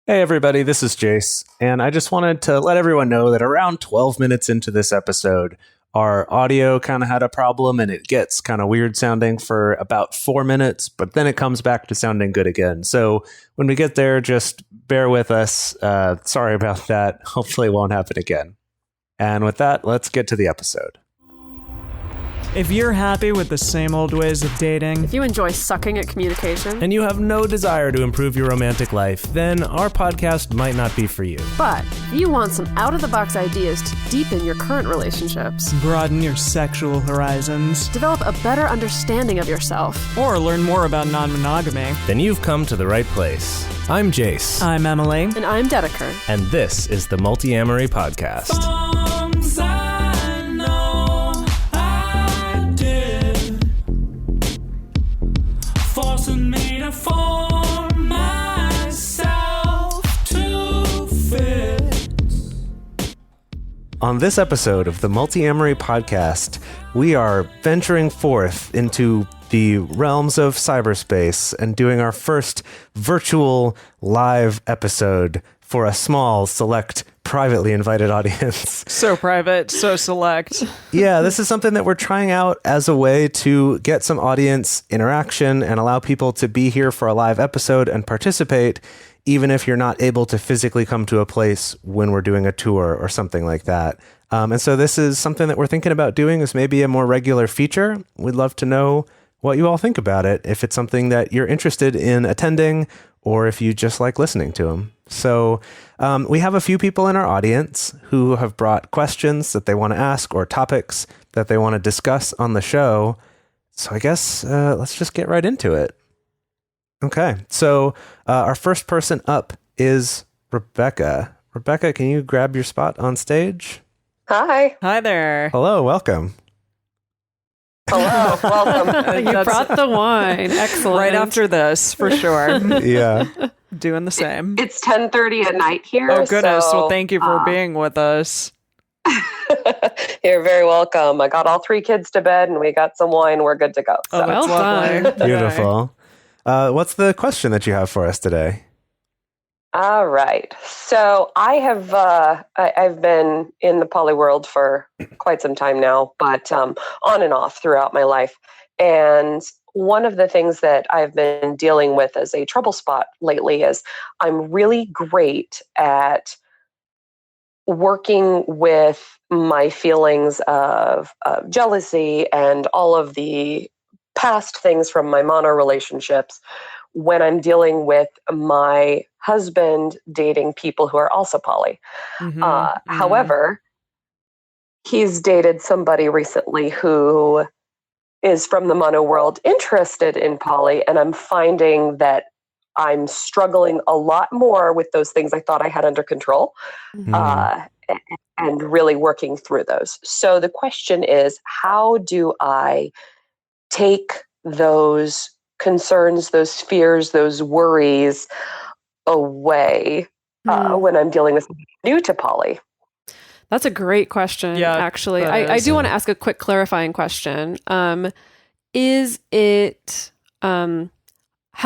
Hey everybody, this is Jase, and I just wanted to let everyone know that around 12 minutes into this episode, our audio kind of had a problem and it gets kind of weird sounding for about 4 minutes, but then it comes back to sounding good again. So when we get there, just bear with us. Sorry about that. Hopefully it won't happen again. And with that, let's get to the episode. If you're happy with the same old ways of dating, if you enjoy sucking at communication, and you have no desire to improve your romantic life, then our podcast might not be for you. But if you want some out-of-the-box ideas to deepen your current relationships, broaden your sexual horizons, develop a better understanding of yourself, or learn more about non-monogamy, then you've come to the right place. I'm Jase. I'm Emily. And I'm Dedeker. And this is the Multiamory podcast. On this episode of the Multiamory podcast, we are venturing forth into the realms of cyberspace and doing our first virtual live episode for a small, select, privately invited audience. So private, so select. Yeah, this is something that we're trying out as a way to get some audience interaction and allow people to be here for a live episode and participate, even if you're not able to physically come to a place when we're doing a tour or something like that. And so this is something that we're thinking about doing as maybe a more regular feature. We'd love to know what you all think about it, if it's something that you're interested in attending or if you just like listening to them. So we have a few people in our audience who have brought questions that they want to ask or topics that they want to discuss on the show. So I guess let's just get right into it. Okay, so our first person up is Rebecca. Rebecca, can you grab your spot on stage? Hi. Hi there. Hello, welcome. Hello, welcome. You brought the wine. Excellent. Right after this, for sure. Yeah. Doing the same. It's 10:30 at night here. Oh, goodness. So, well, thank you for being with us. You're very welcome. I got all 3 kids to bed and we got some wine. We're good to go. Oh, that's lovely. Beautiful. What's the question that you have for us today? All right. So I have I've been in the poly world for quite some time now, but on and off throughout my life. And one of the things that I've been dealing with as a trouble spot lately is I'm really great at working with my feelings of jealousy and all of the past things from my mono relationships when I'm dealing with my husband dating people who are also poly. However, he's dated somebody recently who is from the mono world interested in poly, and I'm finding that I'm struggling a lot more with those things I thought I had under control, and really working through those. So the question is, how do I take those concerns, those fears, those worries away when I'm dealing with something new to poly? That's a great question, actually. I do want to ask a quick clarifying question. Is it, have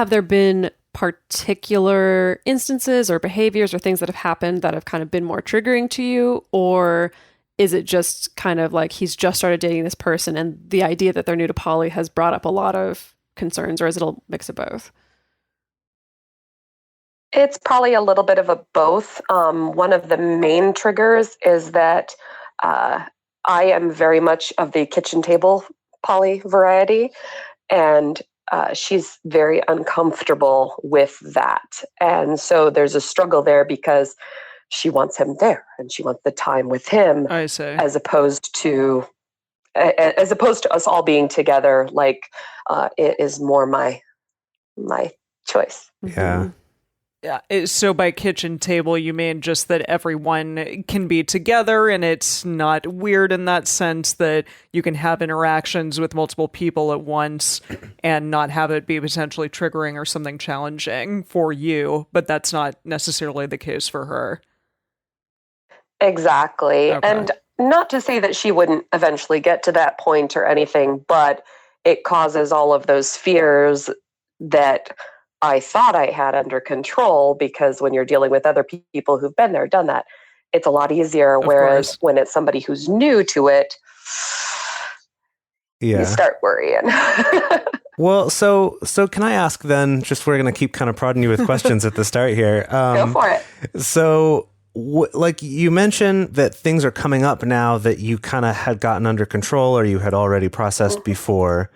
there been particular instances or behaviors or things that have happened that have kind of been more triggering to you? Or is it just kind of like he's just started dating this person and the idea that they're new to poly has brought up a lot of concerns, or is it a mix of both? It's probably a little bit of a both. One of the main triggers is that I am very much of the kitchen table poly variety, and she's very uncomfortable with that. And so there's a struggle there because she wants him there and she wants the time with him, I see. as opposed to us all being together. Like it is more my choice. Yeah. Yeah. So by kitchen table, you mean just that everyone can be together and it's not weird in that sense that you can have interactions with multiple people at once and not have it be potentially triggering or something challenging for you, but that's not necessarily the case for her. Exactly. Okay. And not to say that she wouldn't eventually get to that point or anything, but it causes all of those fears that I thought I had under control, because when you're dealing with other people who've been there, done that, it's a lot easier. Whereas when it's somebody who's new to it, you start worrying. Well, so can I ask then, just we're going to keep kind of prodding you with questions at the start here. Go for it. So like you mentioned that things are coming up now that you kind of had gotten under control or you had already processed before.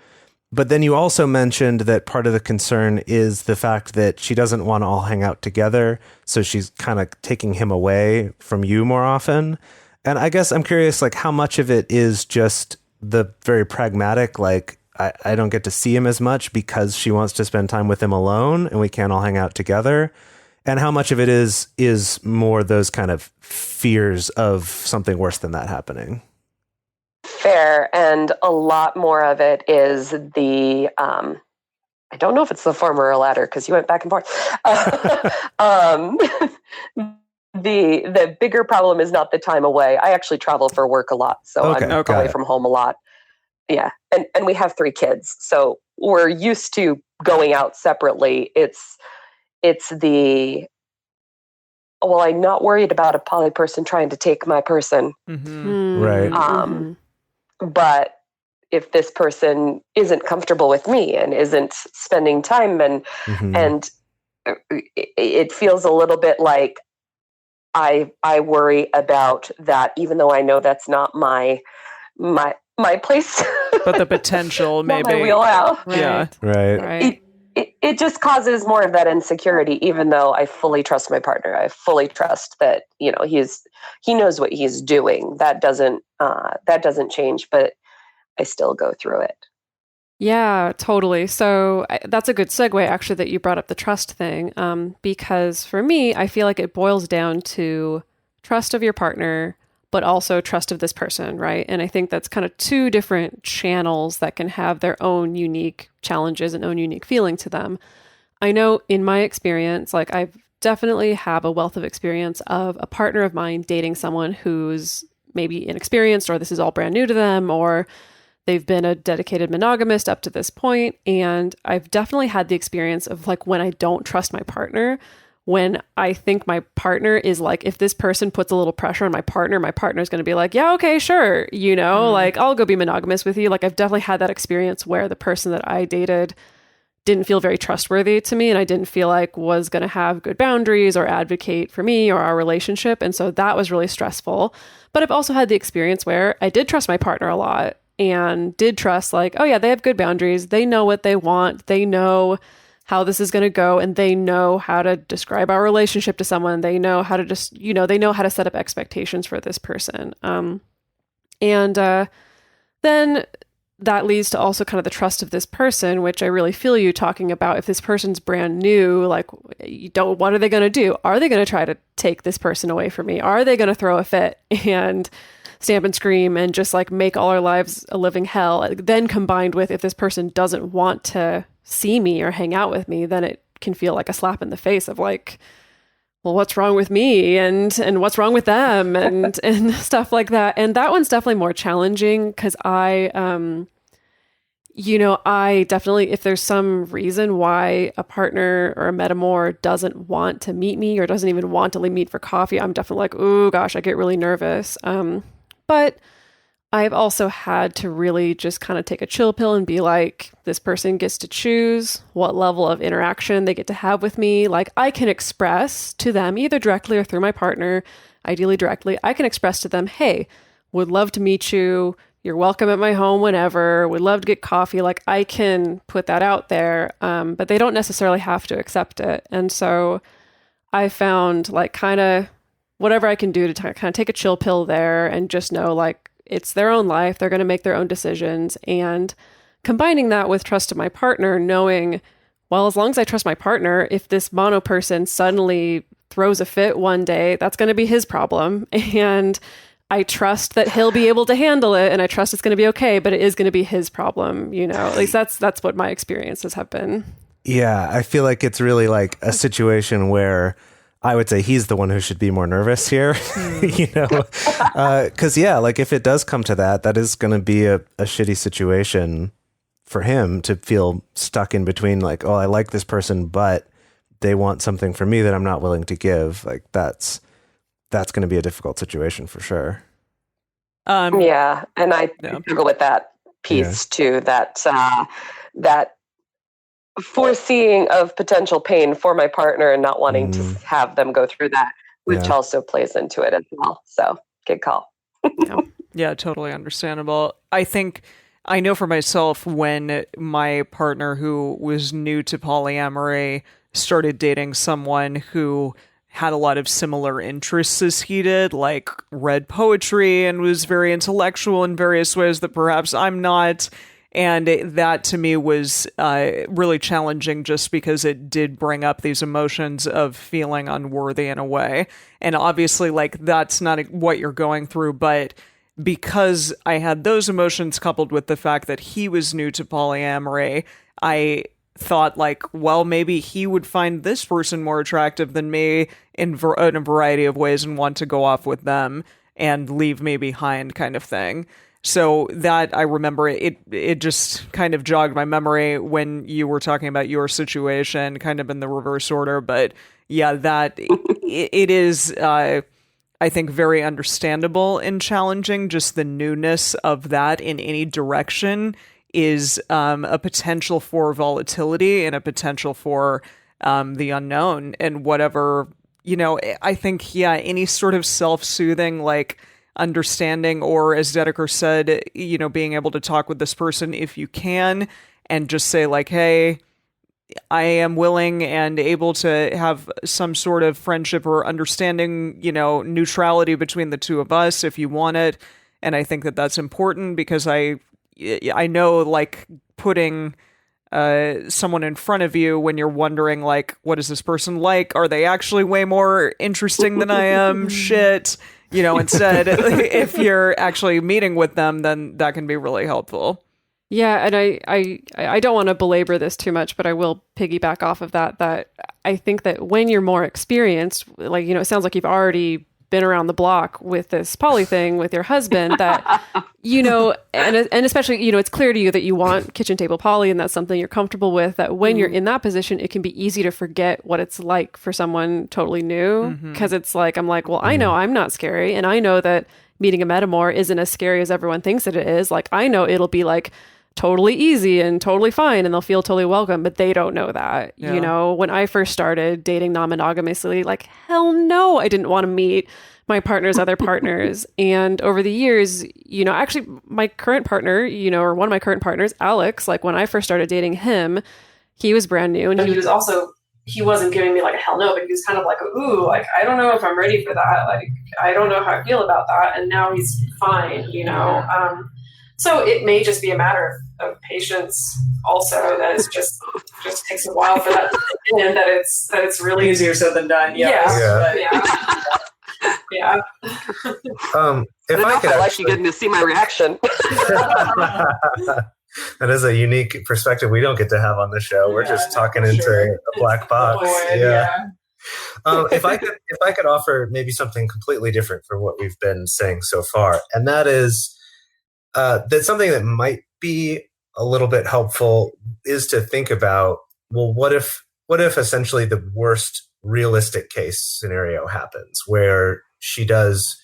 But then you also mentioned that part of the concern is the fact that she doesn't want to all hang out together. So she's kind of taking him away from you more often. And I guess I'm curious, like, how much of it is just the very pragmatic, like, I don't get to see him as much because she wants to spend time with him alone and we can't all hang out together. And how much of it is more those kind of fears of something worse than that happening? Fair. And a lot more of it is the, I don't know if it's the former or latter, because you went back and forth. The bigger problem is not the time away. I actually travel for work a lot, so I'm away from home a lot. Yeah. And we have 3 kids, so we're used to going out separately. It's the, well, I'm not worried about a poly person trying to take my person. Right. But if this person isn't comfortable with me and isn't spending time and it feels a little bit like I worry about that, even though I know that's not my place. But the potential, maybe. My wheelhouse. Yeah. Right. It just causes more of that insecurity, even though I fully trust my partner. I fully trust that, you know, he knows what he's doing. That doesn't change, but I still go through it. Yeah, totally. So that's a good segue, actually, that you brought up the trust thing, because for me, I feel like it boils down to trust of your partner, but also trust of this person, right? And I think that's kind of 2 different channels that can have their own unique challenges and own unique feeling to them. I know in my experience, like I've definitely have a wealth of experience of a partner of mine dating someone who's maybe inexperienced, or this is all brand new to them, or they've been a dedicated monogamist up to this point. And I've definitely had the experience of like when I don't trust my partner, when I think my partner is like, if this person puts a little pressure on my partner is going to be like, yeah, okay, sure. You know, like I'll go be monogamous with you. Like I've definitely had that experience where the person that I dated didn't feel very trustworthy to me. And I didn't feel like was going to have good boundaries or advocate for me or our relationship. And so that was really stressful. But I've also had the experience where I did trust my partner a lot and did trust like, oh yeah, they have good boundaries. They know what they want. They know how this is going to go, and they know how to describe our relationship to someone. They know how to just, you know, they know how to set up expectations for this person. And then that leads to also kind of the trust of this person, which I really feel you talking about. If this person's brand new, like, what are they going to do? Are they going to try to take this person away from me? Are they going to throw a fit and stamp and scream and just like make all our lives a living hell? Then combined with if this person doesn't want to see me or hang out with me, then it can feel like a slap in the face of like, well, what's wrong with me and what's wrong with them and stuff like that. And that one's definitely more challenging because I definitely, if there's some reason why a partner or a metamor doesn't want to meet me or doesn't even want to meet for coffee, I'm definitely like, oh gosh, I get really nervous. But I've also had to really just kind of take a chill pill and be like, this person gets to choose what level of interaction they get to have with me. Like I can express to them either directly or through my partner, ideally directly, I can express to them, hey, would love to meet you. You're welcome at my home whenever. Would love to get coffee. Like I can put that out there, but they don't necessarily have to accept it. And so I found like kind of whatever I can do to kind of take a chill pill there and just know like, it's their own life. They're going to make their own decisions. And combining that with trust of my partner, knowing, well, as long as I trust my partner, if this mono person suddenly throws a fit one day, that's going to be his problem. And I trust that he'll be able to handle it. And I trust it's going to be okay, but it is going to be his problem. You know, at least that's what my experiences have been. Yeah. I feel like it's really like a situation where I would say he's the one who should be more nervous here, you know, because like if it does come to that, that is going to be a shitty situation for him to feel stuck in between, like, oh, I like this person, but they want something from me that I'm not willing to give. Like that's going to be a difficult situation for sure. Yeah. And I struggle with that piece too, that foreseeing of potential pain for my partner and not wanting to have them go through that, which also plays into it as well. So good call. Yeah, totally understandable. I know for myself, when my partner who was new to polyamory started dating someone who had a lot of similar interests as he did, like read poetry and was very intellectual in various ways that perhaps I'm not. And that to me was really challenging, just because it did bring up these emotions of feeling unworthy in a way. And obviously, like, that's not what you're going through, but because I had those emotions coupled with the fact that he was new to polyamory, I thought, like, well, maybe he would find this person more attractive than me in a variety of ways and want to go off with them and leave me behind, kind of thing. So that, I remember, it just kind of jogged my memory when you were talking about your situation, kind of in the reverse order. But yeah, that it is, I think, very understandable and challenging. Just the newness of that in any direction is a potential for volatility and a potential for the unknown and whatever, I think, any sort of self-soothing, like, understanding, or as Dedeker said, being able to talk with this person if you can, and just say, like, hey, I am willing and able to have some sort of friendship or understanding, neutrality between the two of us if you want it. And I think that that's important, because I know, like, putting someone in front of you when you're wondering, like, what is this person like? Are they actually way more interesting than I am? Shit. Instead, if you're actually meeting with them, then that can be really helpful. Yeah, and I don't want to belabor this too much, but I will piggyback off of that I think that when you're more experienced, like, it sounds like you've already been around the block with this poly thing with your husband, that, and especially, it's clear to you that you want kitchen table poly, and that's something you're comfortable with, that when you're in that position, it can be easy to forget what it's like for someone totally new. Because it's like, I'm like, well, I know I'm not scary, and I know that meeting a metamor isn't as scary as everyone thinks that it is. Like, I know it'll be, like, totally easy and totally fine, and they'll feel totally welcome, but they don't know that. When I first started dating non-monogamously, like, hell no, I didn't want to meet my partner's other partners. And over the years, actually my current partner, or one of my current partners, Alex, like, when I first started dating him, he was brand new, and he wasn't giving me, like, a hell no, but he was kind of like, ooh, like, I don't know if I'm ready for that. Like, I don't know how I feel about that. And now he's fine, So it may just be a matter of patience also, that it's just takes a while for that to sink in, that it's really easier said than done. Yeah. If I could actually getting to see my reaction. That is a unique perspective we don't get to have on the show. We're just talking into a black box. If I could offer maybe something completely different from what we've been saying so far, and that is that something that might be a little bit helpful is to think about, well, what if essentially the worst realistic case scenario happens, where she does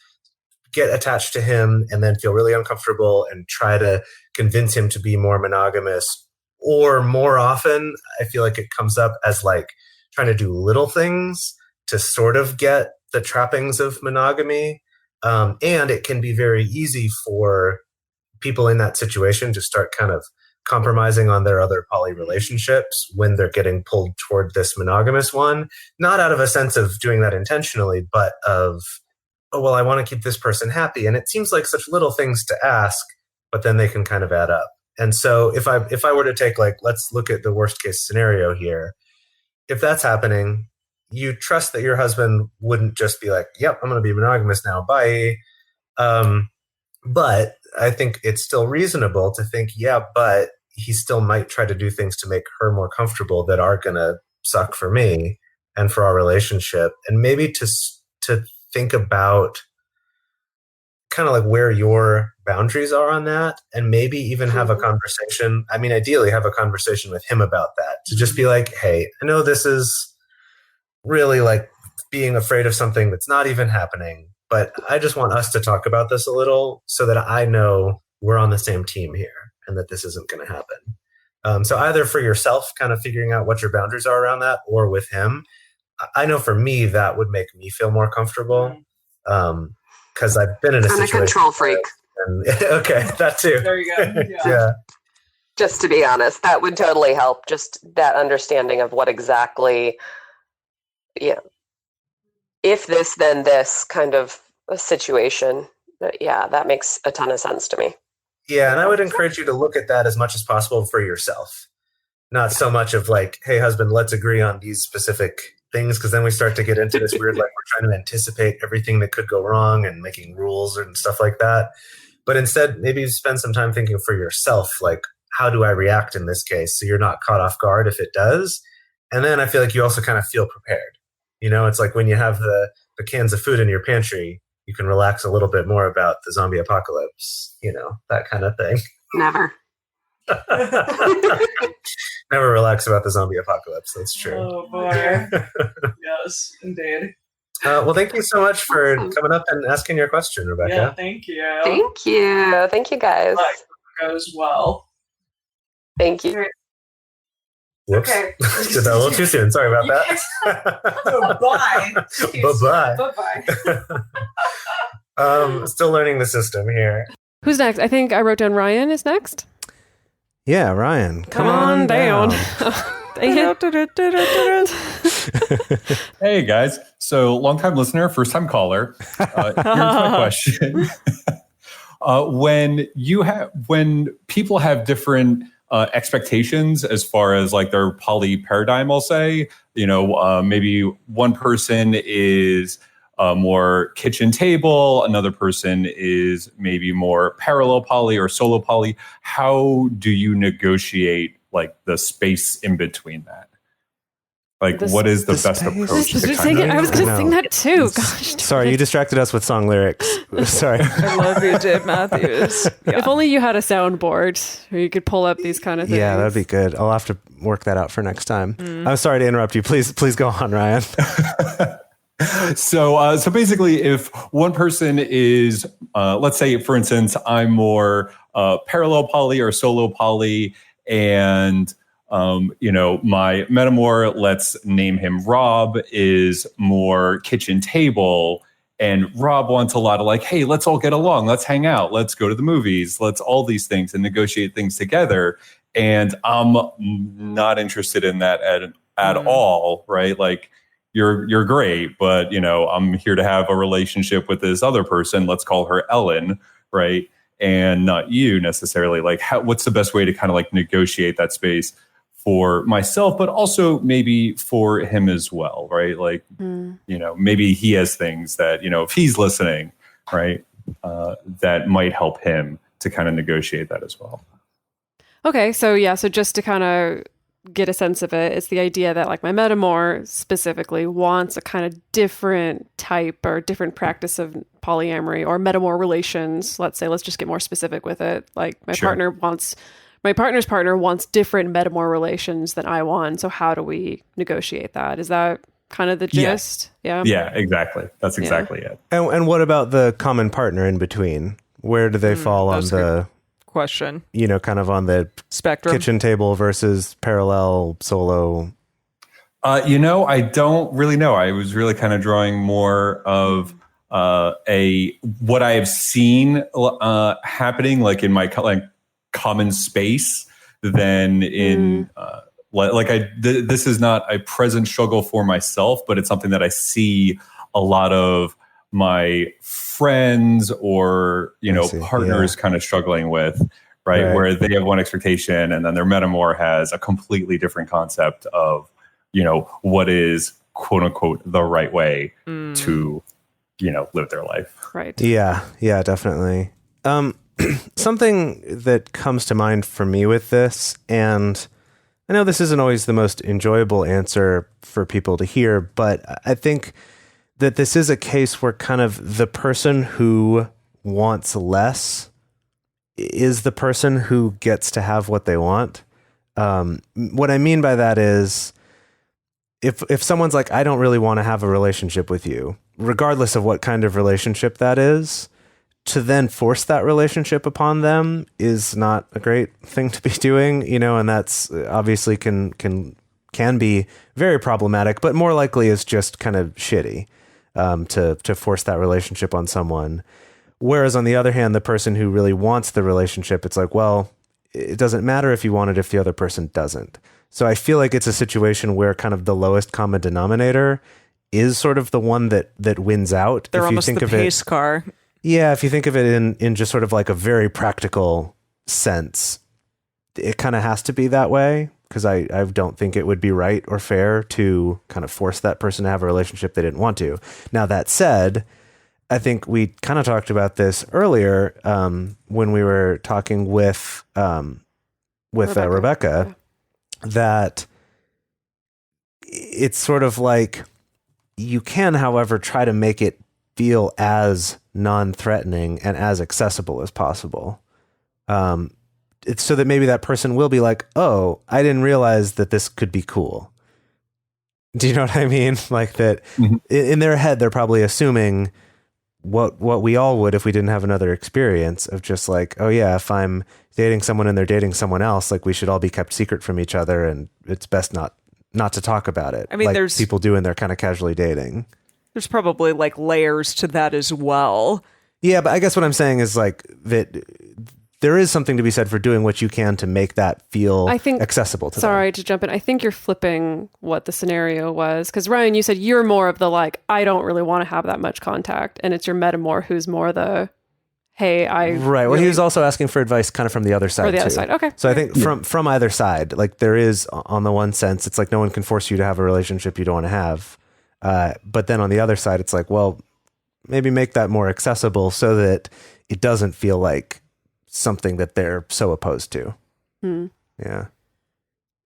get attached to him and then feel really uncomfortable and try to convince him to be more monogamous, or more often, I feel like it comes up as, like, trying to do little things to sort of get the trappings of monogamy. And it can be very easy for people in that situation to start kind of compromising on their other poly relationships when they're getting pulled toward this monogamous one, not out of a sense of doing that intentionally, but of, oh, well, I want to keep this person happy. And it seems like such little things to ask, but then they can kind of add up. And so if I were to take, like, let's look at the worst case scenario here. If that's happening, you trust that your husband wouldn't just be like, yep, I'm going to be monogamous now, bye. But I think it's still reasonable to think, yeah, but he still might try to do things to make her more comfortable that are going to suck for me and for our relationship. And maybe to think about kind of like where your boundaries are on that, and maybe even have a conversation. I mean, ideally have a conversation with him about that, to just be like, hey, I know this is really like being afraid of something that's not even happening, but I just want us to talk about this a little so that I know we're on the same team here and that this isn't going to happen. So either for yourself, kind of figuring out what your boundaries are around that, or with him. I know for me, that would make me feel more comfortable. Because I've been in a situation. I'm a control freak. Okay, that too. There you go. Yeah. Just to be honest, that would totally help. Just that understanding of what exactly, if this, then this kind of a situation. That makes a ton of sense to me. Yeah, and I would encourage you to look at that as much as possible for yourself. Not so much of like, hey, husband, let's agree on these specific things, because then we start to get into this weird, like we're trying to anticipate everything that could go wrong and making rules and stuff like that. But instead, maybe spend some time thinking for yourself, like, how do I react in this case? So you're not caught off guard if it does. And then I feel like you also kind of feel prepared. It's like when you have the cans of food in your pantry, you can relax a little bit more about the zombie apocalypse, that kind of thing. Never. Never relax about the zombie apocalypse. That's true. Oh, boy. Yes, indeed. Well, thank you so much for coming up and asking your question, Rebecca. Yeah, thank you. Thank you. Thank you, guys. Goes well. Thank you. Whoops. Okay. Did that a little too soon. Sorry about that. Bye-bye. Bye-bye. Still learning the system here. Who's next? I think I wrote down Ryan is next. Yeah, Ryan. Come on down. Hey, guys. So, long-time listener, first-time caller. Here's my question. When people have different expectations as far as like their poly paradigm, I'll say, maybe one person is more kitchen table, another person is maybe more parallel poly or solo poly. How do you negotiate like the space in between that? Like, what is the best approach? I was going to sing that too. Gosh, sorry, you distracted us with song lyrics. Sorry. I love you, Dave Matthews. Yeah. If only you had a soundboard where you could pull up these kind of things. Yeah, that'd be good. I'll have to work that out for next time. I'm sorry to interrupt you. Please go on, Ryan. So basically, if one person is, let's say, for instance, I'm more parallel poly or solo poly, and my metamor, let's name him Rob, is more kitchen table, and Rob wants a lot of like, hey, let's all get along, let's hang out, let's go to the movies, let's all these things and negotiate things together. And I'm not interested in that at all, right? Like, you're great, but I'm here to have a relationship with this other person. Let's call her Ellen, right? And not you necessarily. Like, what's the best way to kind of like negotiate that space for myself, but also maybe for him as well, right? Like, maybe he has things that, if he's listening, right, that might help him to kind of negotiate that as well. Okay, so just to kind of get a sense of it, it's the idea that like my metamor specifically wants a kind of different type or different practice of polyamory or metamor relations. Let's just get more specific with it. Like my partner's partner wants different metamor relations than I want. So how do we negotiate that? Is that kind of the gist? Yeah, exactly. That's exactly it. And what about the common partner in between? Where do they fall on the question? Kind of on the spectrum, kitchen table versus parallel solo. I don't really know. I was really kind of drawing more of what I have seen happening, like in my common space, than in this is not a present struggle for myself, but it's something that I see a lot of my friends or partners kind of struggling with, right? Where they have one expectation and then their metamor has a completely different concept of what is quote unquote the right way to live their life. Right. Yeah definitely. Something that comes to mind for me with this, and I know this isn't always the most enjoyable answer for people to hear, but I think that this is a case where kind of the person who wants less is the person who gets to have what they want. What I mean by that is if someone's like, I don't really want to have a relationship with you, regardless of what kind of relationship that is, to then force that relationship upon them is not a great thing to be doing, and that's obviously can be very problematic, but more likely is just kind of shitty to force that relationship on someone. Whereas on the other hand, the person who really wants the relationship, it's like, well, it doesn't matter if you want it if the other person doesn't. So I feel like it's a situation where kind of the lowest common denominator is sort of the one that wins out. They're if you almost think the of pace it, car. Yeah, if you think of it in just sort of like a very practical sense, it kind of has to be that way, because I don't think it would be right or fair to kind of force that person to have a relationship they didn't want to. Now, that said, I think we kind of talked about this earlier when we were talking with Rebecca, that it's sort of like you can, however, try to make it feel as non-threatening and as accessible as possible. It's so that maybe that person will be like, oh, I didn't realize that this could be cool. Do you know what I mean? Like that in their head, they're probably assuming what we all would if we didn't have another experience of just like, oh yeah, if I'm dating someone and they're dating someone else, like we should all be kept secret from each other and it's best not to talk about it. I mean, like there's people do when they're kind of casually dating. There's probably like layers to that as well. Yeah, but I guess what I'm saying is like that there is something to be said for doing what you can to make that feel accessible to them. Sorry to jump in. I think you're flipping what the scenario was. Because Ryan, you said you're more of the like, I don't really want to have that much contact. And it's your metamor who's more the, hey, I... Right. Well, he was also asking for advice kind of from the other side, other side. Okay. So I think from either side, like there is, on the one sense, it's like no one can force you to have a relationship you don't want to have. But then on the other side, it's like, well, maybe make that more accessible so that it doesn't feel like something that they're so opposed to.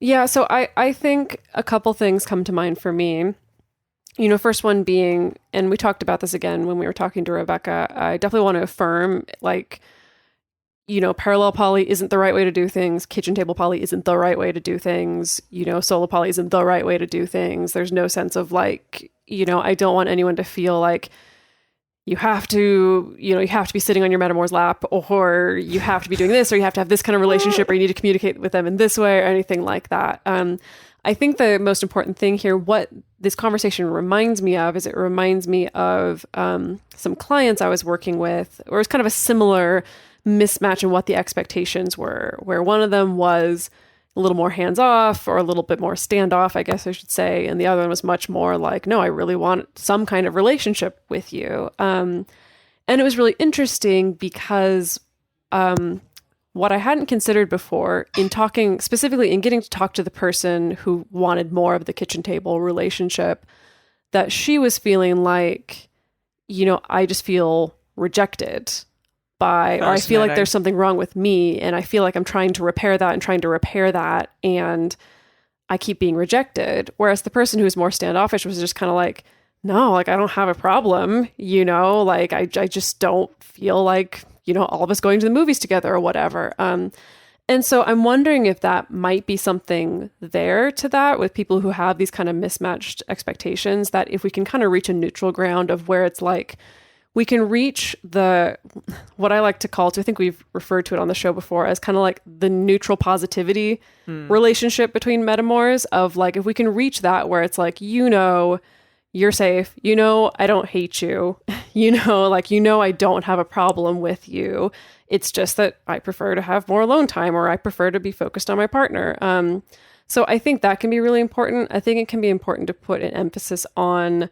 Yeah. So I think a couple things come to mind for me. First one being, and we talked about this again when we were talking to Rebecca, I definitely want to affirm, like, parallel poly isn't the right way to do things. Kitchen table poly isn't the right way to do things. Solo poly isn't the right way to do things. There's no sense of like, I don't want anyone to feel like you have to be sitting on your metamor's lap, or you have to be doing this, or you have to have this kind of relationship, or you need to communicate with them in this way, or anything like that. I think the most important thing here, what this conversation reminds me of, is it reminds me of some clients I was working with, or it's kind of a similar mismatch in what the expectations were, where one of them was a little more hands-off or a little bit more standoff, I guess I should say, and the other one was much more like, no, I really want some kind of relationship with you. And it was really interesting because what I hadn't considered before in talking, specifically in getting to talk to the person who wanted more of the kitchen table relationship, that she was feeling like, I just feel rejected by, or I feel like there's something wrong with me, and I feel like I'm trying to repair that, and I keep being rejected. Whereas the person who was more standoffish was just kind of like, no, like I don't have a problem, like I just don't feel like, all of us going to the movies together or whatever. And so I'm wondering if that might be something there to that with people who have these kind of mismatched expectations, that if we can kind of reach a neutral ground of where it's like, we can reach what I like to call, I think we've referred to it on the show before, as kind of like the neutral positivity relationship between metamors, of like, if we can reach that where it's like, you're safe, I don't hate you, I don't have a problem with you. It's just that I prefer to have more alone time, or I prefer to be focused on my partner. So I think that can be really important. I think it can be important to put an emphasis on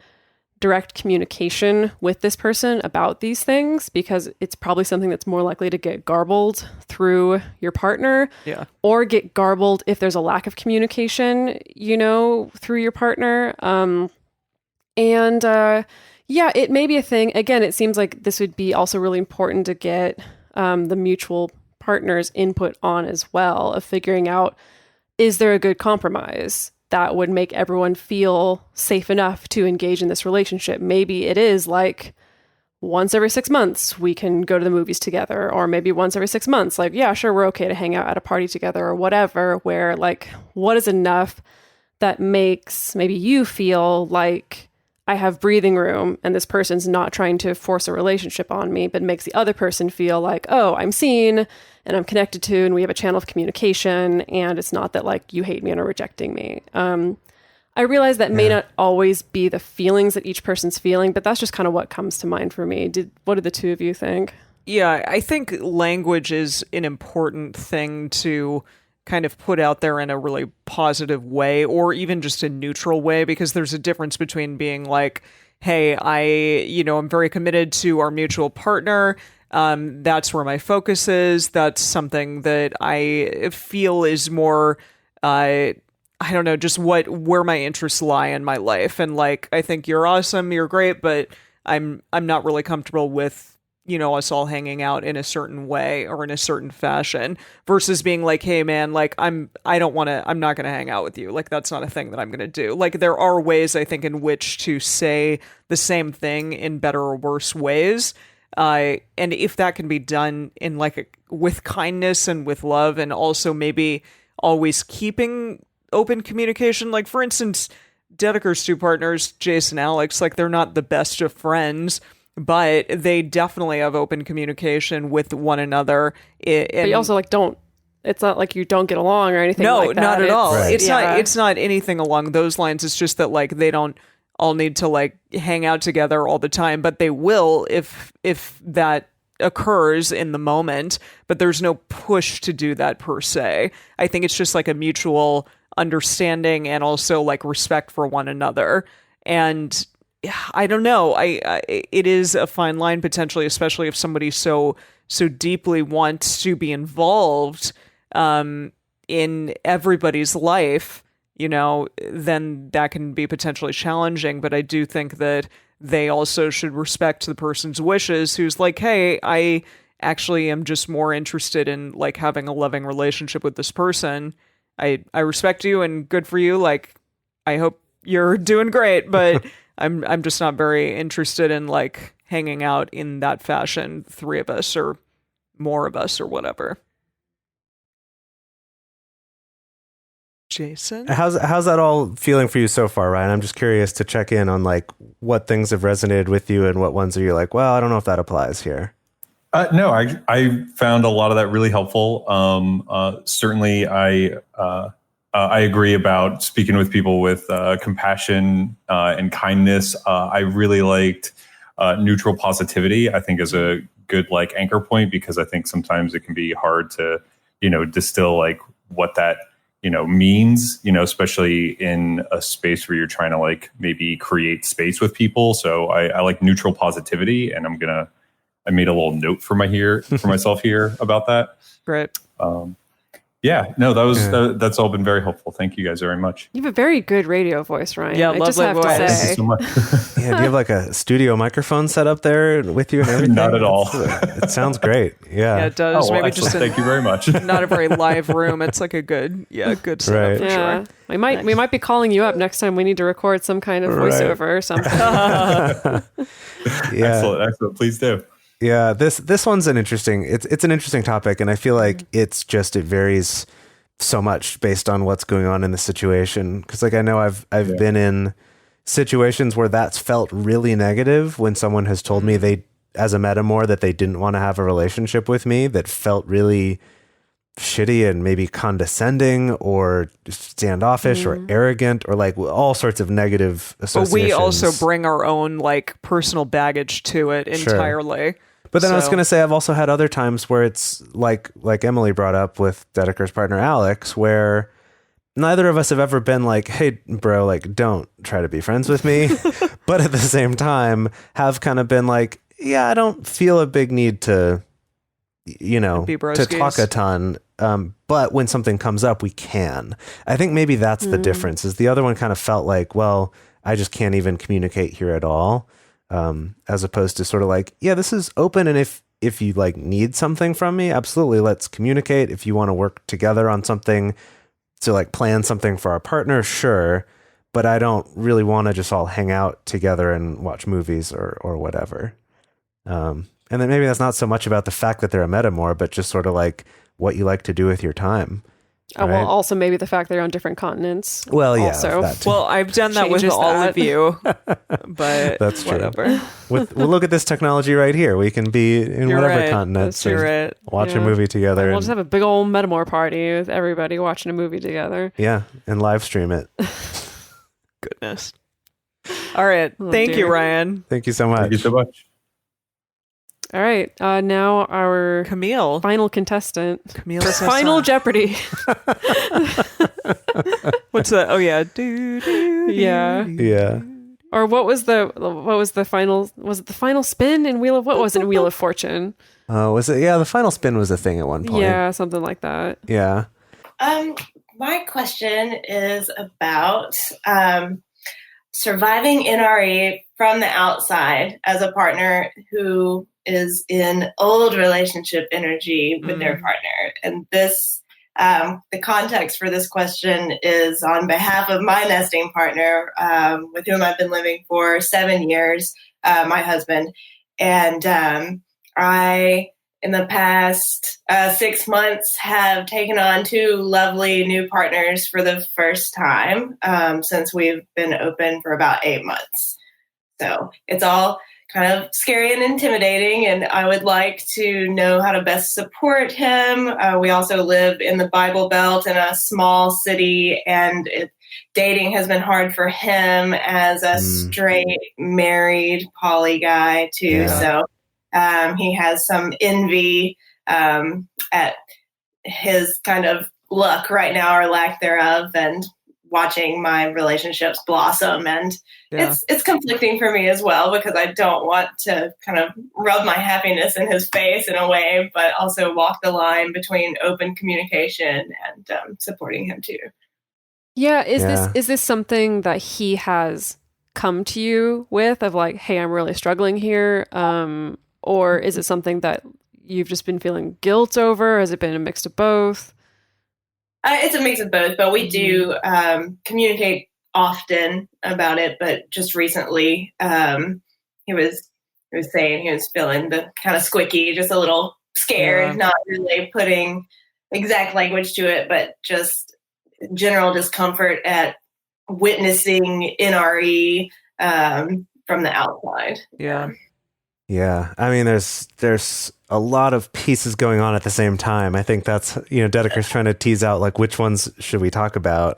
direct communication with this person about these things, because it's probably something that's more likely to get garbled through your partner, or get garbled if there's a lack of communication, through your partner. It may be a thing. Again, it seems like this would be also really important to get the mutual partner's input on as well, of figuring out, is there a good compromise that would make everyone feel safe enough to engage in this relationship? Maybe it is like, once every 6 months we can go to the movies together, or maybe once every 6 months, like, yeah, sure, we're okay to hang out at a party together or whatever, where like, what is enough that makes maybe you feel like I have breathing room and this person's not trying to force a relationship on me, but makes the other person feel like, oh, I'm seen and I'm connected to, and we have a channel of communication, and it's not that like you hate me and are rejecting me. I realize that may not always be the feelings that each person's feeling, but that's just kind of what comes to mind for me. What did the two of you think? Yeah, I think language is an important thing to kind of put out there in a really positive way, or even just a neutral way, because there's a difference between being like, hey, I'm very committed to our mutual partner. That's where my focus is. That's something that I feel is more, I don't know, just where my interests lie in my life. And like, I think you're awesome, you're great, but I'm not really comfortable with, us all hanging out in a certain way or in a certain fashion, versus being like, hey man, like I'm not going to hang out with you. Like, that's not a thing that I'm going to do. Like, there are ways, I think, in which to say the same thing in better or worse ways. And if that can be done in with kindness and with love, and also maybe always keeping open communication. Like, for instance, Dedeker's two partners, Jase and Alex, like, they're not the best of friends, but they definitely have open communication with one another. But you also it's not like you don't get along or anything like that. No, not at all. Right. It's not anything along those lines. It's just that like they don't all need to like hang out together all the time, but they will if that occurs in the moment, but there's no push to do that per se. I think it's just like a mutual understanding and also like respect for one another. And I don't know, it is a fine line potentially, especially if somebody so deeply wants to be involved in everybody's life, then that can be potentially challenging. But I do think that they also should respect the person's wishes, who's like, hey, I actually am just more interested in like having a loving relationship with this person. I respect you and good for you. Like, I hope you're doing great, but I'm just not very interested in like hanging out in that fashion, three of us or more of us or whatever. Jason? How's that all feeling for you so far, Ryan? I'm just curious to check in on like what things have resonated with you and what ones are you like, well, I don't know if that applies here. No, I found a lot of that really helpful. Certainly, I agree about speaking with people with compassion and kindness. I really liked neutral positivity. I think is a good like anchor point, because I think sometimes it can be hard to distill like what that means, especially in a space where you're trying to like maybe create space with people. So I like neutral positivity, and I made a little note for myself here about that. Great. Yeah, no, that's all been very helpful. Thank you guys very much. You have a very good radio voice, Ryan. Yeah, I just have voice. to say. Thank you so much. Yeah, do you have like a studio microphone set up there with you and everything? Not at all. It sounds great. Yeah, it does. Maybe just thank you very much. Not a very live room. It's like a good setup Right. for sure. We might be calling you up next time we need to record some kind of voiceover or something. Yeah. Excellent. Please do. Yeah, this one's an interesting topic, and I feel like it varies so much based on what's going on in the situation. Because like I know I've been in situations where that's felt really negative when someone has told me they, as a metamor, that they didn't want to have a relationship with me, that felt really shitty and maybe condescending or standoffish or arrogant or like all sorts of negative associations. But we also bring our own like personal baggage to it entirely. But then I was going to say, I've also had other times where it's like Emily brought up with Dedeker's partner, Alex, where neither of us have ever been like, hey, bro, like, don't try to be friends with me. But at the same time, have kind of been like, yeah, I don't feel a big need to, to talk a ton. But when something comes up, we can. I think maybe that's the difference, is the other one kind of felt like, well, I just can't even communicate here at all. As opposed to sort of like, yeah, this is open. And if you like need something from me, absolutely, let's communicate. If you want to work together on something to like plan something for our partner, sure. But I don't really want to just all hang out together and watch movies or whatever. And then maybe that's not so much about the fact that they're a metamor, but just sort of like what you like to do with your time. Oh, right? Well, also maybe the fact they're on different continents. Well, yeah. Also. Well, I've done that with all of you, but that's true. Whatever. Well, look at this technology right here. We can be in whatever continent. Watch a movie together. We'll just have a big old metamor party with everybody watching a movie together. Yeah, and live stream it. Goodness. All right. Thank you, Ryan. Thank you so much. Thank you so much. All right. Now our Camille, final contestant. Camille, Final Jeopardy. What's that? Oh yeah. Yeah. Or what was the final? Was it the final spin in Wheel of what was it in Wheel of Fortune? Was it? Yeah, the final spin was a thing at one point. Yeah, something like that. Yeah. My question is about surviving NRE from the outside as a partner who is in old relationship energy with their partner. And this, the context for this question is on behalf of my nesting partner, with whom I've been living for 7 years, my husband. And I, in the past 6 months, have taken on 2 lovely new partners for the first time since we've been open for about 8 months. So it's all kind of scary and intimidating, and I would like to know how to best support him. We also live in the Bible Belt in a small city, and dating has been hard for him as a straight, married, poly guy, too. Yeah. So he has some envy at his kind of luck right now, or lack thereof, and watching my relationships blossom. And it's conflicting for me as well, because I don't want to kind of rub my happiness in his face in a way, but also walk the line between open communication and supporting him too. Yeah. Is this something that he has come to you with, of like, hey, I'm really struggling here? Or is it something that you've just been feeling guilt over? Has it been a mix of both? It's a mix of both, but we do communicate often about it. But just recently, he was saying he was feeling the kind of squicky, just a little scared, not really putting exact language to it, but just general discomfort at witnessing NRE from the outside. Yeah. Yeah, I mean, there's a lot of pieces going on at the same time. I think that's, Dedeker's trying to tease out like which ones should we talk about.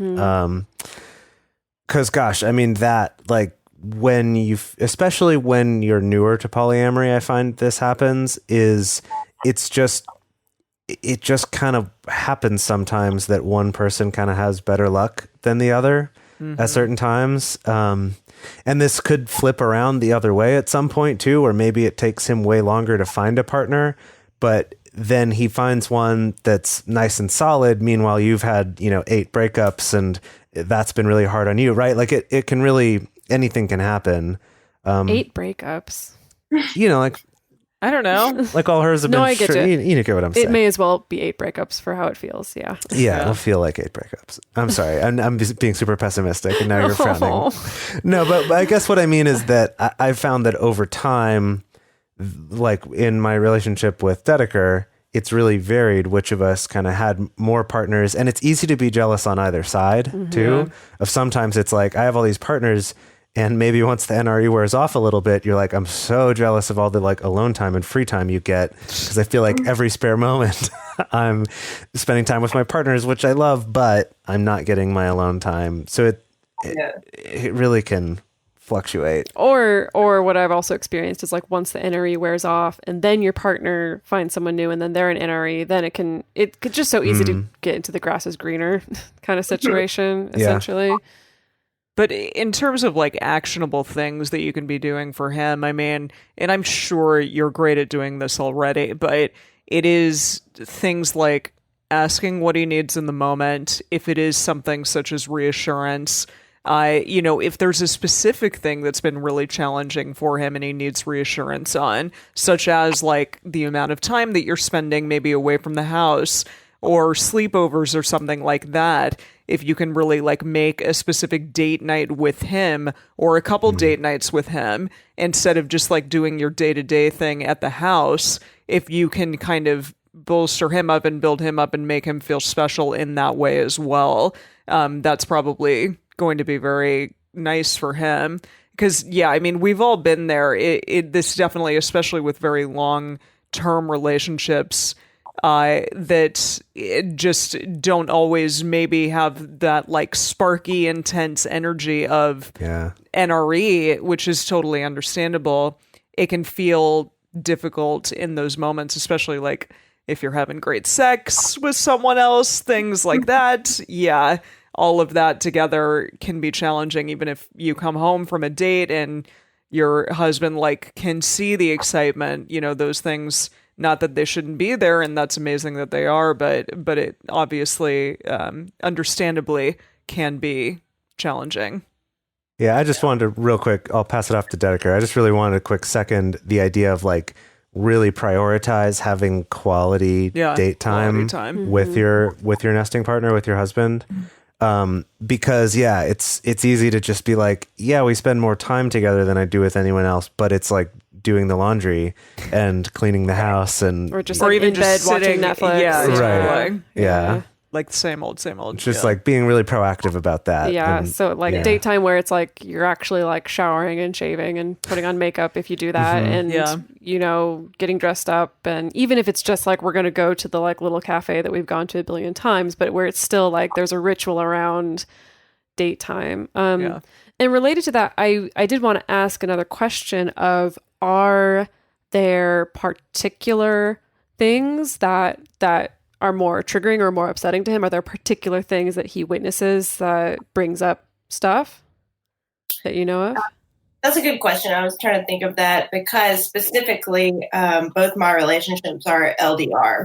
Because gosh, I mean, that like especially when you're newer to polyamory, I find this happens it just kind of happens sometimes that one person kind of has better luck than the other at certain times. And this could flip around the other way at some point too, or maybe it takes him way longer to find a partner, but then he finds one that's nice and solid. Meanwhile, you've had, 8 breakups, and that's been really hard on you, right? Like it can really, anything can happen. 8 breakups. Like, I don't know. Like all hers have been. I get you get what I'm saying. It may as well be 8 breakups for how it feels. Yeah. Yeah, it'll feel like 8 breakups. I'm sorry. I'm being super pessimistic, and now you're frowning. No, but I guess what I mean is that I've found that over time, like in my relationship with Dedeker, it's really varied which of us kind of had more partners, and it's easy to be jealous on either side too. Of sometimes it's like I have all these partners. And maybe once the NRE wears off a little bit, you're like, I'm so jealous of all the like alone time and free time you get, because I feel like every spare moment I'm spending time with my partners, which I love, but I'm not getting my alone time. So it really can fluctuate. Or what I've also experienced is like once the NRE wears off and then your partner finds someone new and then they're an NRE, then it could just so easy to get into the grass is greener kind of situation, essentially. But in terms of like actionable things that you can be doing for him, I mean, and I'm sure you're great at doing this already, but it is things like asking what he needs in the moment. If it is something such as reassurance, if there's a specific thing that's been really challenging for him and he needs reassurance on, such as like the amount of time that you're spending maybe away from the house, or sleepovers or something like that, if you can really like make a specific date night with him or a couple date nights with him instead of just like doing your day-to-day thing at the house, if you can kind of bolster him up and build him up and make him feel special in that way as well, that's probably going to be very nice for him. Because, yeah, I mean, we've all been there. This definitely, especially with very long-term relationships, that just don't always maybe have that like sparky, intense energy of NRE, which is totally understandable. It can feel difficult in those moments, especially like if you're having great sex with someone else, things like that. Yeah. All of that together can be challenging, even if you come home from a date and your husband like can see the excitement, you know, those things, not that they shouldn't be there. And that's amazing that they are, but it obviously, understandably can be challenging. Yeah. I just wanted to real quick, I'll pass it off to Dedeker. I just really wanted a quick second, the idea of like really prioritize having quality date time, with your nesting partner, with your husband. Because it's easy to just be like, yeah, we spend more time together than I do with anyone else, but it's like doing the laundry and cleaning the house and or just like even in bed watching Netflix. Yeah. Like the same old. Just like being really proactive about that. Yeah. And, so like daytime where it's like you're actually like showering and shaving and putting on makeup if you do that and, you know, getting dressed up. And even if it's just like we're going to go to the like little cafe that we've gone to a billion times, but where it's still like there's a ritual around date time. And related to that, I did want to ask another question of, are there particular things that are more triggering or more upsetting to him? Are there particular things that he witnesses that brings up stuff that you know of? That's a good question. I was trying to think of that because specifically, both my relationships are LDR.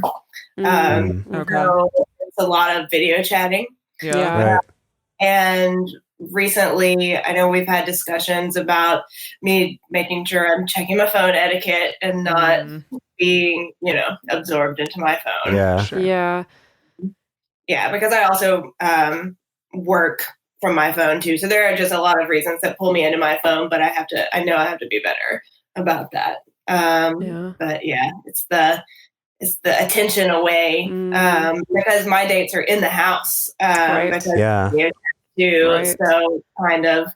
So it's a lot of video chatting. Right. And recently, I know we've had discussions about me making sure I'm checking my phone etiquette and not being, you know, absorbed into my phone. Yeah, because I also work from my phone too. So there are just a lot of reasons that pull me into my phone, but I know I have to be better about that. But yeah, it's the attention away because my dates are in the house. So kind of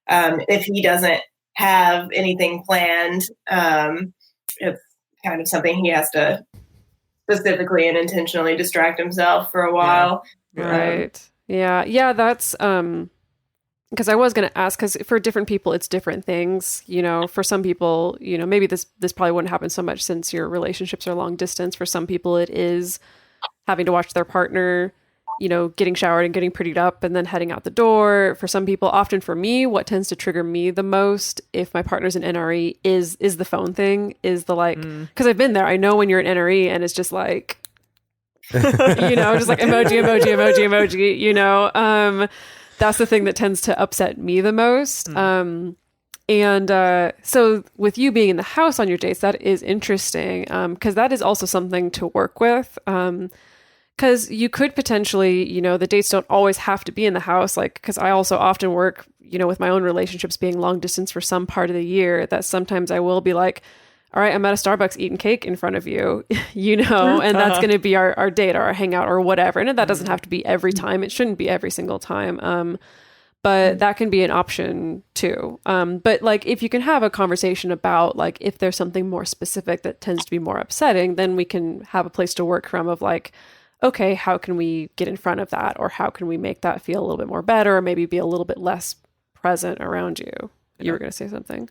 if he doesn't have anything planned, it's kind of something he has to specifically and intentionally distract himself for a while. Yeah, that's because I was going to ask, because for different people it's different things, you know. For some people, you know, maybe this probably wouldn't happen so much since your relationships are long distance. For some people it is having to watch their partner, you know, getting showered and getting prettied up and then heading out the door. For some people, often for me, what tends to trigger me the most if my partner's an NRE is the phone thing, is the like, because I've been there. I know when you're an NRE and it's just like, you know, just like emoji, you know, that's the thing that tends to upset me the most. So with you being in the house on your dates, that is interesting. Cause that is also something to work with. Because you could potentially, you know, the dates don't always have to be in the house. Like, because I also often work, you know, with my own relationships being long distance for some part of the year, that sometimes I will be like, all right, I'm at a Starbucks eating cake in front of you, you know, and that's going to be our date or our hangout or whatever. And that doesn't have to be every time. It shouldn't be every single time. But that can be an option too. But like, if you can have a conversation about like, if there's something more specific that tends to be more upsetting, then we can have a place to work from of like, okay, how can we get in front of that? Or how can we make that feel a little bit more better, or maybe be a little bit less present around you? You were going to say something.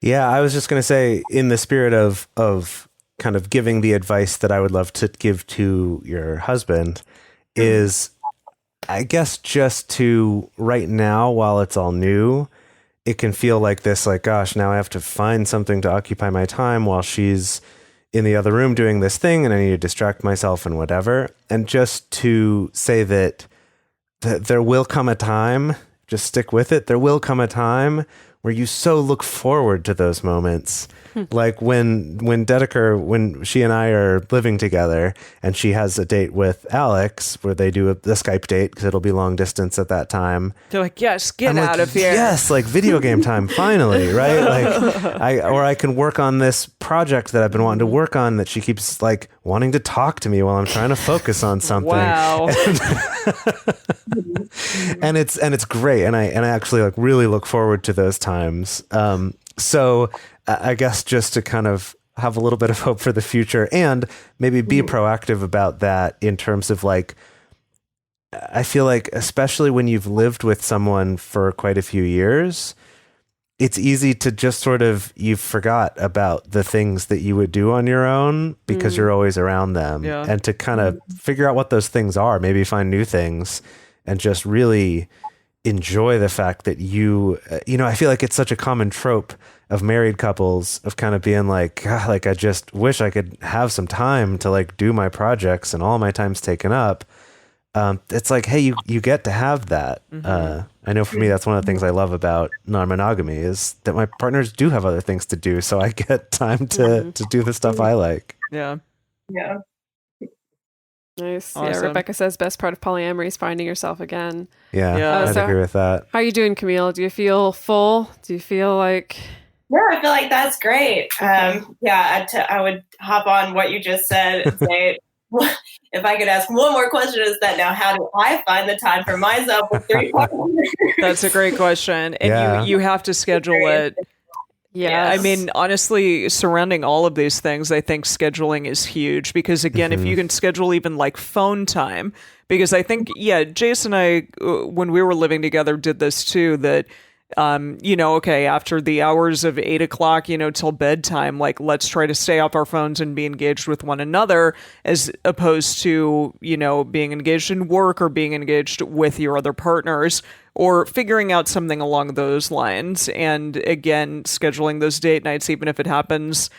Yeah, I was just going to say, in the spirit of kind of giving the advice that I would love to give to your husband is, I guess, just to right now, while it's all new, it can feel like this, like, gosh, now I have to find something to occupy my time while she's in the other room doing this thing and I need to distract myself and whatever. And just to say that there will come a time, just stick with it. There will come a time where you so look forward to those moments. Like when Dedeker, when she and I are living together and she has a date with Alex where they do the Skype date because it'll be long distance at that time. They're like, yes, get out of here. Yes, like video game time, finally, right? Like I can work on this project that I've been wanting to work on that she keeps like wanting to talk to me while I'm trying to focus on something. Wow. And it's great. And I actually like really look forward to those times. So I guess just to kind of have a little bit of hope for the future and maybe be proactive about that in terms of like, I feel like, especially when you've lived with someone for quite a few years, it's easy to just sort of, you forgot about the things that you would do on your own because you're always around them, and to kind of figure out what those things are, maybe find new things and just really enjoy the fact that I feel like it's such a common trope of married couples of kind of being like, God, like I just wish I could have some time to like do my projects and all my time's taken up. It's like, hey, you get to have that. I know for me, that's one of the things I love about non-monogamy is that my partners do have other things to do. So I get time to do the stuff I like. Yeah. Yeah. Nice. Awesome. Yeah, Rebecca says best part of polyamory is finding yourself again. Yeah, I'd agree with that. How are you doing, Camille? Do you feel full? Do you feel like... Yeah, I feel like that's great. I would hop on what you just said and say, if I could ask one more question, is that now how do I find the time for myself with 3 partners? That's a great question. And you have to schedule it. Yeah, I mean, honestly, surrounding all of these things, I think scheduling is huge because, again, if you can schedule even like phone time, because I think, Jase and I, when we were living together, did this too, that, after the hours of 8 o'clock, till bedtime, like, let's try to stay off our phones and be engaged with one another as opposed to, being engaged in work or being engaged with your other partners, or figuring out something along those lines. And again, scheduling those date nights, even if it happens,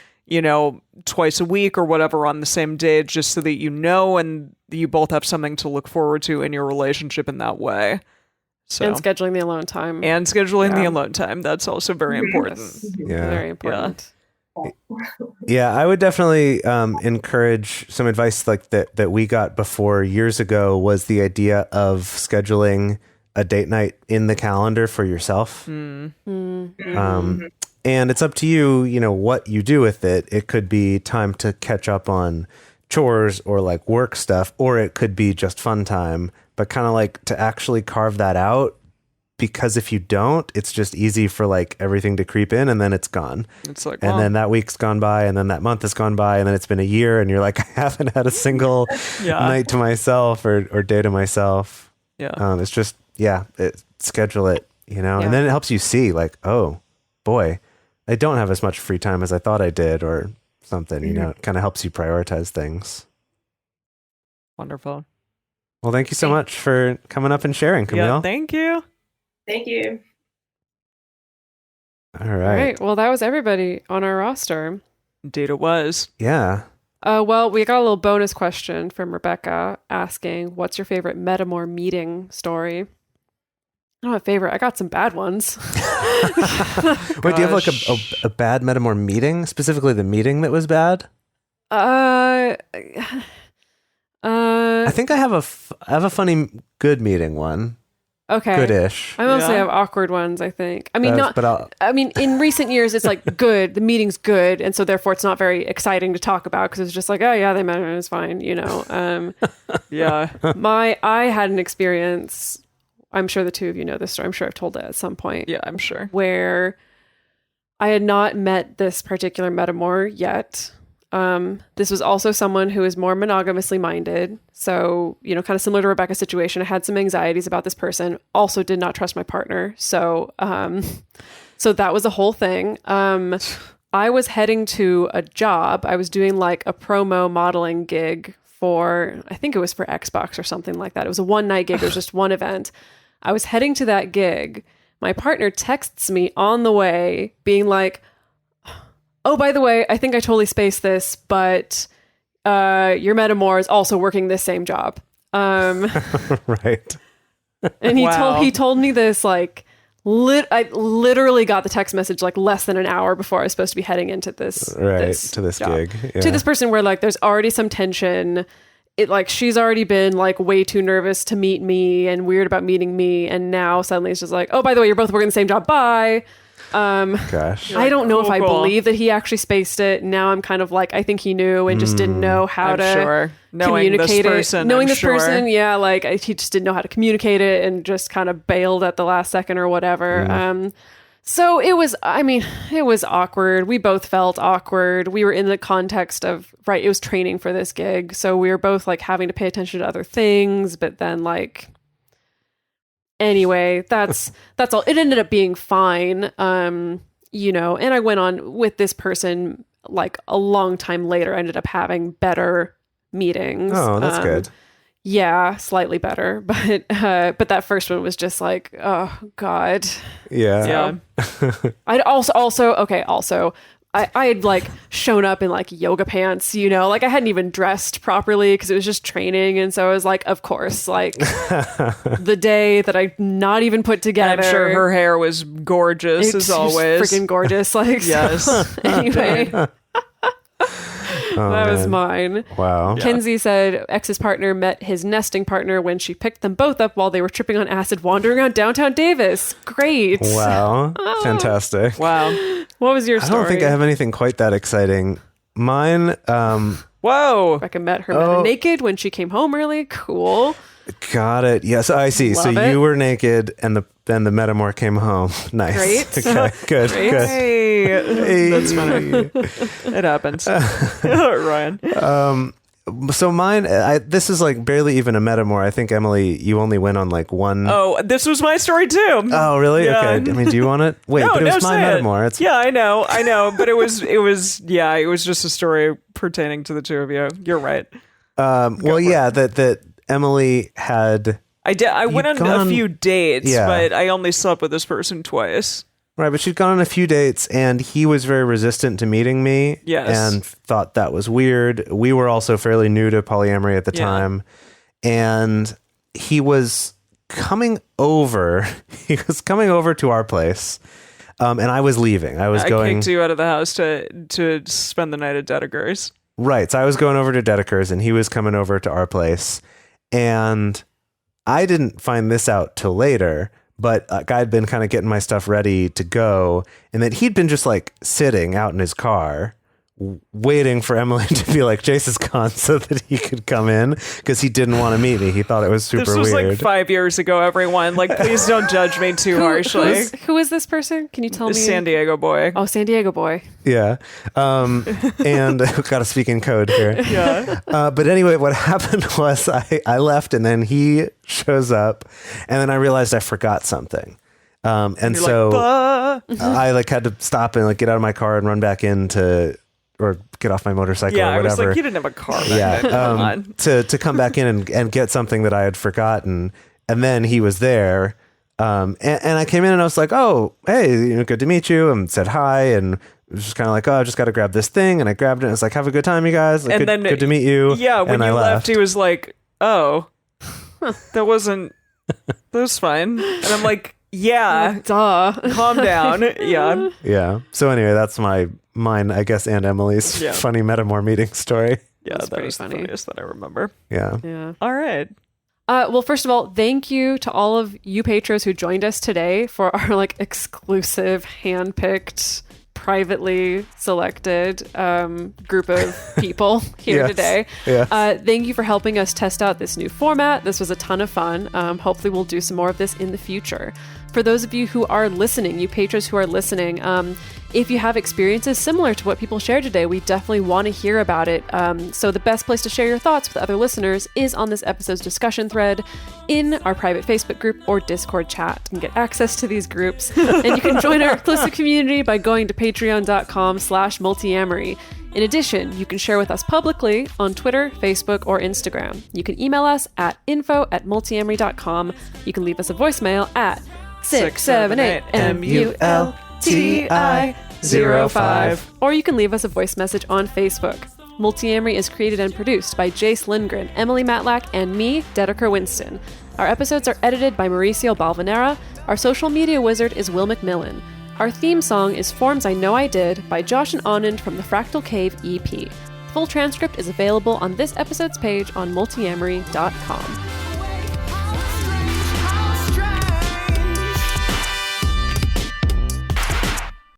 twice a week or whatever on the same day, just so that and you both have something to look forward to in your relationship in that way. So, and scheduling the alone time. The alone time. That's also very important. Yeah. Very important. Yeah, I would definitely encourage some advice like that we got before years ago was the idea of scheduling a date night in the calendar for yourself. And it's up to you, what you do with it. It could be time to catch up on chores or like work stuff, or it could be just fun time, but kind of like to actually carve that out, because if you don't, it's just easy for like everything to creep in and then it's gone. It's like, and then that week's gone by and then that month has gone by and then it's been a year and you're like, I haven't had a single night to myself or day to myself. Yeah. It's just, schedule it, and then it helps you see like, oh boy, I don't have as much free time as I thought I did or something, it kind of helps you prioritize things. Wonderful. Well, thank you so much for coming up and sharing, Camille. Yeah, thank you. Thank you. All right. Well, that was everybody on our roster. Indeed it was. Yeah. Well, we got a little bonus question from Rebecca asking, what's your favorite Metamor meeting story? I don't have a favorite. I got some bad ones. Wait, do you have like a bad Metamor meeting? Specifically the meeting that was bad? I think I have a funny good meeting one. Okay. Goodish. I mostly have awkward ones, I think. I mean, in recent years, it's like good. The meeting's good. And so therefore it's not very exciting to talk about because it's just like, oh yeah, they met and it's fine, Yeah. I had an experience, I'm sure the two of you know this story. I'm sure I've told it at some point. Yeah, I'm sure. Where I had not met this particular Metamor yet. This was also someone who is more monogamously minded. So, kind of similar to Rebecca's situation, I had some anxieties about this person, also did not trust my partner. So, so that was a whole thing. I was heading to a job. I was doing like a promo modeling gig I think it was for Xbox or something like that. It was a one-night gig. It was just one event. I was heading to that gig. My partner texts me on the way being like, oh, by the way, I think I totally spaced this, but your Metamor is also working this same job. Right. And he told me this like I literally got the text message like less than an hour before I was supposed to be heading into this to this job. gig. Yeah. To this person where like there's already some tension. It like she's already been like way too nervous to meet me and weird about meeting me, and now suddenly it's just like, oh, by the way, you're both working the same job. Bye. Gosh. I don't know if I believe that he actually spaced it. Now I'm kind of like, I think he knew and just didn't know how to communicate it. Knowing this person, yeah, like he just didn't know how to communicate it and just kind of bailed at the last second or whatever. So it was awkward. We both felt awkward. We were in the context of, it was training for this gig. So we were both like having to pay attention to other things, but then like, anyway, that's all. It ended up being fine. And I went on with this person like a long time later. I ended up having better meetings. Oh, that's good. Yeah, slightly better, but that first one was just like, oh God. Yeah. I'd also I had like shown up in like yoga pants, like I hadn't even dressed properly because it was just training, and so I was like, of course, like the day that I not even put together. I'm sure her hair was gorgeous as always. Freaking gorgeous, like yes. So, anyway. That was mine. Wow. Kenzie said ex's partner met his nesting partner when she picked them both up while they were tripping on acid wandering around downtown Davis. Great. Wow. Fantastic. Wow. What was your story? I don't think I have anything quite that exciting. Mine, whoa. Rebecca met her naked when she came home early. Cool. Got it. Yes, I see. Love so it. you were naked and then the metamor came home. Nice. Great. Okay, good. Great. Good. Hey. That's funny. It happens. Ryan. So mine, this is like barely even a metamor. I think, Emily, you only went on like one. Oh, this was my story too. Oh, really? Yeah. Okay. I mean, do you want it? Wait, but it was my metamor. Yeah, I know. But it was just a story pertaining to the two of you. You're right. That Emily had. I went on a few dates, but I only slept with this person twice. Right, but she'd gone on a few dates, and he was very resistant to meeting me. Yes. And thought that was weird. We were also fairly new to polyamory at the time, and he was coming over. He was coming over to our place, and I was leaving. I kicked you out of the house to spend the night at Dedeker's. Right, so I was going over to Dedeker's, and he was coming over to our place, and I didn't find this out till later. But I had been kind of getting my stuff ready to go, and that he'd been just like sitting out in his car waiting for Emily to be like, Jase is gone, so that he could come in because he didn't want to meet me. He thought it was super weird. This was like 5 years ago, everyone. Like, please don't judge me too harshly. Who is this person? Can you tell me? San Diego boy. Oh, San Diego boy. Yeah. And got to speak in code here. Yeah. But anyway, what happened was I left, and then he shows up, and then I realized I forgot something. And so like, I like had to stop and like get out of my car and run back or get off my motorcycle or whatever. I was like, you didn't have a car back then. Come on. To come back in and get something that I had forgotten. And then he was there. And I came in and I was like, oh, hey, good to meet you. And said hi. And it was just kind of like, oh, I just got to grab this thing. And I grabbed it. And it's like, have a good time, you guys. Like, good to meet you. Yeah. When and you I left, he was like, oh, that was fine. And I'm like, yeah, duh. Calm down. Yeah. Yeah. So anyway, that's mine, I guess, and Emily's funny metamor meeting story. Yeah, that's that was funny. The funniest that I remember. Yeah. All right. Well, first of all, thank you to all of you patrons who joined us today for our like exclusive, handpicked, privately selected group of people here today. Yes. Thank you for helping us test out this new format. This was a ton of fun. Hopefully we'll do some more of this in the future. For those of you who are listening, you patrons who are listening, if you have experiences similar to what people shared today, we definitely want to hear about it. So the best place to share your thoughts with other listeners is on this episode's discussion thread in our private Facebook group or Discord chat. You can get access to these groups, and you can join our exclusive community by going to patreon.com/multiamory. In addition, you can share with us publicly on Twitter, Facebook, or Instagram. You can email us at info@multiamory.com. You can leave us a voicemail at 678-MULTI05. Or you can leave us a voice message on Facebook. Multiamory is created and produced by Jase, Lindgren, Emily Matlack, and me, Dedeker Winston. Our episodes are edited by Mauricio Balvanera. Our social media wizard is Will McMillan. Our theme song is Forms I Know I Did by Josh and Anand from the Fractal Cave EP. Full transcript is available on this episode's page on multiamory.com.